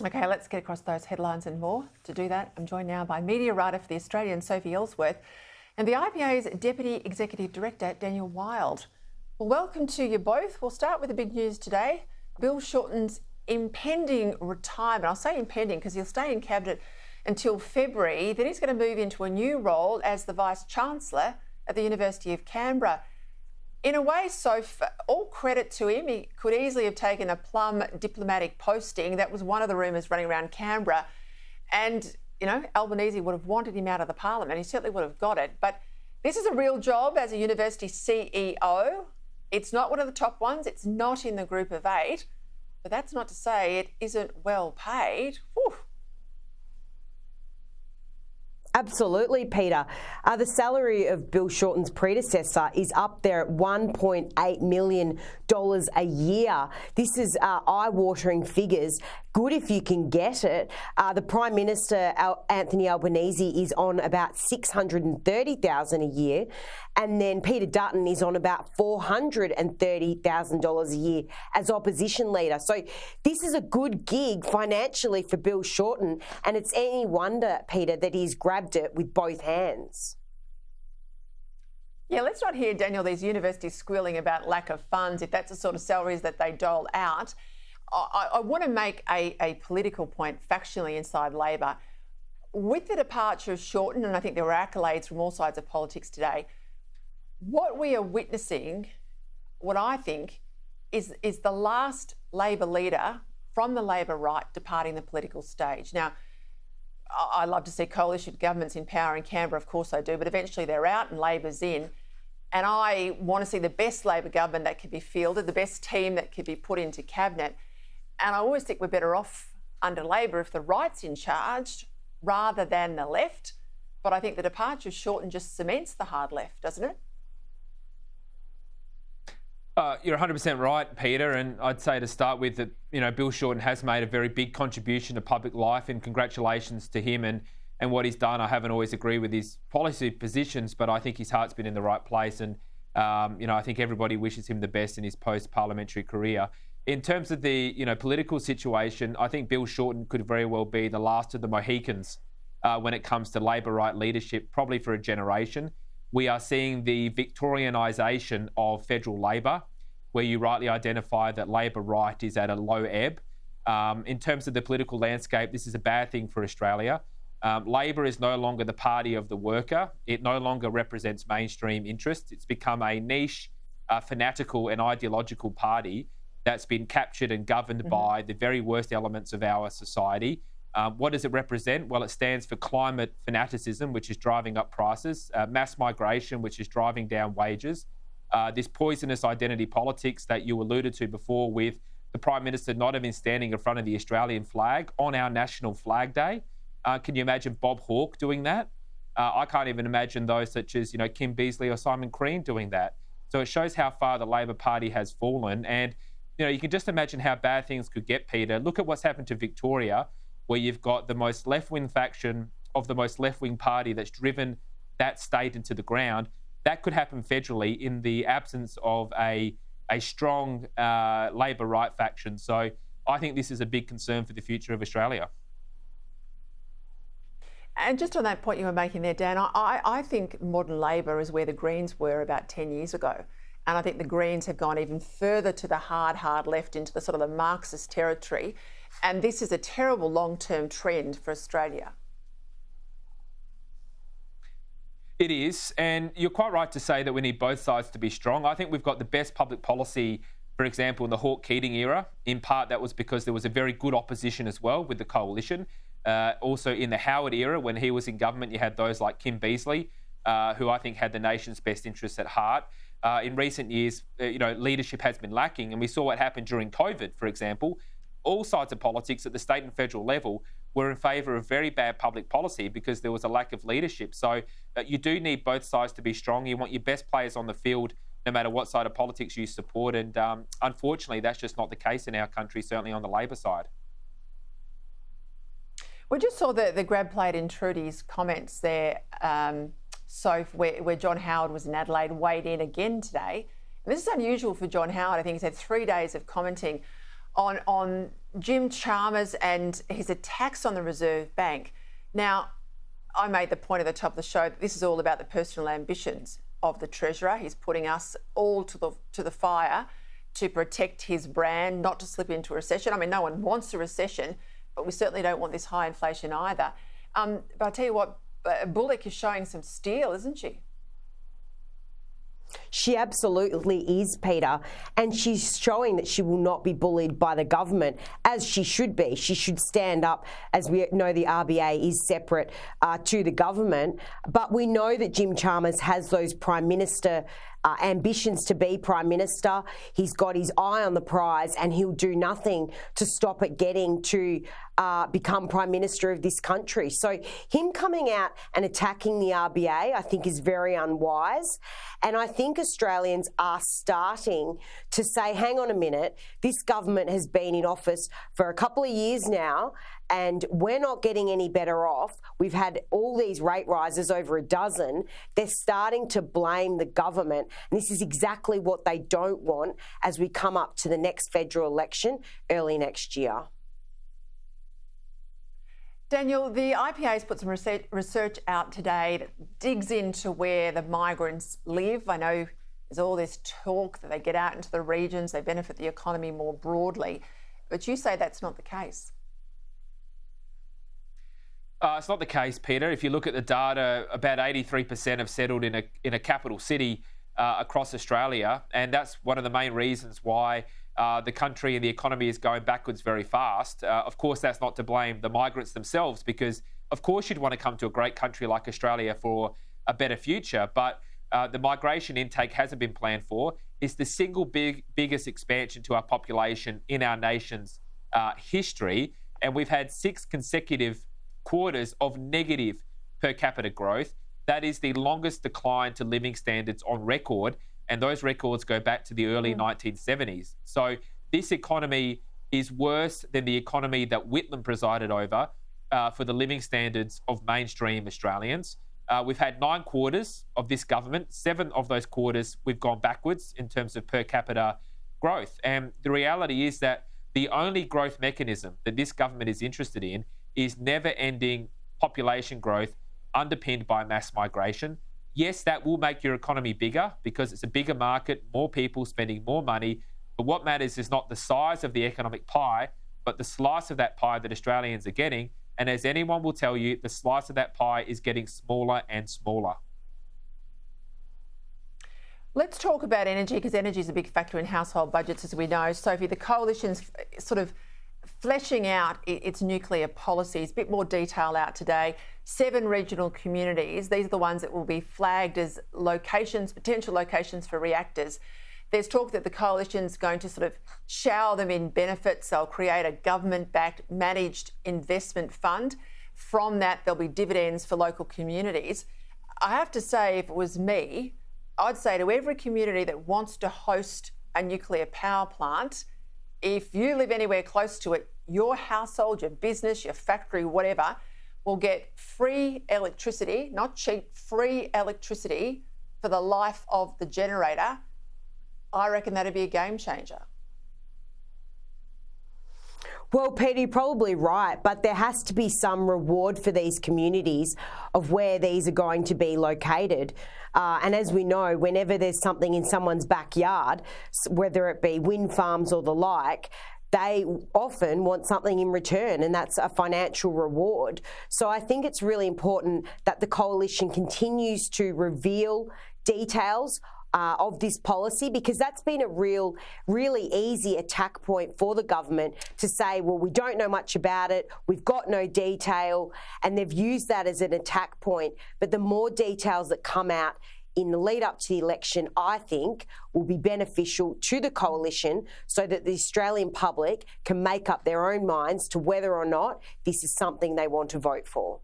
Okay, let's get across those headlines and more. To do that, I'm joined now by media writer for The Australian, Sophie Ellsworth, and the RBA's Deputy Executive Director, Daniel Wild. Well, welcome to you both. We'll start with the big news today. Bill Shortens' impending retirement. I'll say impending because he'll stay in Cabinet until February. Then he's going to move into a new role as the Vice-Chancellor at the University of Canberra. In a way, Soph, all credit to him. He could easily have taken a plum diplomatic posting. That was one of the rumours running around Canberra. And, you know, Albanese would have wanted him out of the parliament. He certainly would have got it. But this is a real job as a university CEO. It's not one of the top ones. It's not in the group of 8. But that's not to say it isn't well paid. Whew. Absolutely, Peter. The salary of Bill Shorten's predecessor is up there at $1.8 million a year. This is eye-watering figures. Good if you can get it. The Prime Minister, Anthony Albanese, is on about $630,000 a year. And then Peter Dutton is on about $430,000 a year as opposition leader. So this is a good gig financially for Bill Shorten. And it's any wonder, Peter, that he's grabbed it with both hands. Yeah, let's not hear, Daniel, these universities squealing about lack of funds, if that's the sort of salaries that they dole out. I want to make a political point factually inside Labor. With the departure of Shorten, and I think there were accolades from all sides of politics today, what we are witnessing, what I think, is the last Labor leader from the Labor right departing the political stage. Now, I love to see coalition governments in power in Canberra, of course I do, but eventually they're out and Labor's in. And I want to see the best Labor government that could be fielded, the best team that could be put into Cabinet. And I always think we're better off under Labor if the right's in charge rather than the left. But I think the departure of Shorten just cements the hard left, doesn't it? You're 100% right, Peter, and I'd say to start with that, you know, Bill Shorten has made a very big contribution to public life, and congratulations to him and what he's done. I haven't always agreed with his policy positions, but I think his heart's been in the right place, and you know, I think everybody wishes him the best in his post-parliamentary career. In terms of the, you know, political situation, I think Bill Shorten could very well be the last of the Mohicans when it comes to Labor right leadership, probably for a generation. We are seeing the Victorianisation of federal Labor, where you rightly identify that Labor right is at a low ebb. In terms of the political landscape, this is a bad thing for Australia. Labor is no longer the party of the worker. It no longer represents mainstream interests. It's become a niche, fanatical and ideological party that's been captured and governed by the very worst elements of our society. What does it represent? Well, it stands for climate fanaticism, which is driving up prices, mass migration, which is driving down wages, this poisonous identity politics that you alluded to before, with the Prime Minister not even standing in front of the Australian flag on our National Flag Day. Can you imagine Bob Hawke doing that? I can't even imagine those such as, you know, Kim Beazley or Simon Crean doing that. So it shows how far the Labor Party has fallen. And, you know, you can just imagine how bad things could get, Peter. Look at what's happened to Victoria, where you've got the most left-wing faction of the most left-wing party that's driven that state into the ground. That could happen federally in the absence of a strong Labor right faction. So I think this is a big concern for the future of Australia. And just on that point you were making there, Dan, I think modern Labor is where the Greens were about 10 years ago. And I think the Greens have gone even further to the hard left, into the sort of the Marxist territory. And this is a terrible long-term trend for Australia. It is, and you're quite right to say that we need both sides to be strong. I think we've got the best public policy, for example, in the Hawke-Keating era. In part, that was because there was a very good opposition as well with the coalition. Also in the Howard era, when he was in government, you had those like Kim Beazley, who I think had the nation's best interests at heart. In recent years, you know, leadership has been lacking, and we saw what happened during COVID, for example. All sides of politics at the state and federal level were in favour of very bad public policy because there was a lack of leadership. So you do need both sides to be strong. You want your best players on the field no matter what side of politics you support. And unfortunately, that's just not the case in our country, certainly on the Labor side. We just saw the grab plate in Trudy's comments there, where John Howard was in Adelaide, weighed in again today. And this is unusual for John Howard. I think he's had 3 days of commenting on Jim Chalmers and his attacks on the Reserve Bank. Now, I made the point at the top of the show that this is all about the personal ambitions of the Treasurer. He's putting us all to the fire to protect his brand, not to slip into a recession. I mean, no one wants a recession, but we certainly don't want this high inflation either. But I'll tell you what, Bullock is showing some steel, isn't she? She absolutely is, Peter, and she's showing that she will not be bullied by the government, as she should be. She should stand up. As we know, the RBA is separate to the government, but we know that Jim Chalmers has those Prime Minister ambitions to be Prime Minister. He's got his eye on the prize and he'll do nothing to stop it getting to become Prime Minister of this country. So him coming out and attacking the RBA, I think, is very unwise. And I think Australians are starting to say, hang on a minute, this government has been in office for a couple of years now and we're not getting any better off. We've had all these rate rises, over a dozen. They're starting to blame the government. And this is exactly what they don't want as we come up to the next federal election early next year. Daniel, the IPA has put some research out today that digs into where the migrants live. I know there's all this talk that they get out into the regions, they benefit the economy more broadly, but you say that's not the case. It's not the case, Peter. If you look at the data, about 83% have settled in a capital city across Australia, and that's one of the main reasons why the country and the economy is going backwards very fast. Of course, that's not to blame the migrants themselves, because of course you'd want to come to a great country like Australia for a better future, but the migration intake hasn't been planned for. It's the single biggest expansion to our population in our nation's history, and we've had 6 consecutive quarters of negative per capita growth. That is the longest decline to living standards on record, and those records go back to the early 1970s. So this economy is worse than the economy that Whitlam presided over for the living standards of mainstream Australians. We've had 9 quarters of this government. 7 of those quarters we've gone backwards in terms of per capita growth. And the reality is that the only growth mechanism that this government is interested in is never-ending population growth underpinned by mass migration. Yes, that will make your economy bigger because it's a bigger market, more people spending more money. But what matters is not the size of the economic pie, but the slice of that pie that Australians are getting. And as anyone will tell you, the slice of that pie is getting smaller and smaller. Let's talk about energy, because energy is a big factor in household budgets, as we know. Sophie, the coalition's sort of fleshing out its nuclear policies. A bit more detail out today. 7 regional communities. These are the ones that will be flagged as locations, potential locations for reactors. There's talk that the coalition's going to sort of shower them in benefits. They'll create a government-backed managed investment fund. From that, there'll be dividends for local communities. I have to say, if it was me, I'd say to every community that wants to host a nuclear power plant, if you live anywhere close to it, your household, your business, your factory, whatever, will get free electricity, not cheap, free electricity for the life of the generator. I reckon that'd be a game changer. Well, Peter, you're probably right, but there has to be some reward for these communities of where these are going to be located. And as we know, whenever there's something in someone's backyard, whether it be wind farms or the like, they often want something in return, and that's a financial reward. So I think it's really important that the coalition continues to reveal details of this policy, because that's been a really easy attack point for the government to say, well, we don't know much about it, we've got no detail, and they've used that as an attack point. But the more details that come out in the lead up to the election, I think, will be beneficial to the coalition so that the Australian public can make up their own minds to whether or not this is something they want to vote for.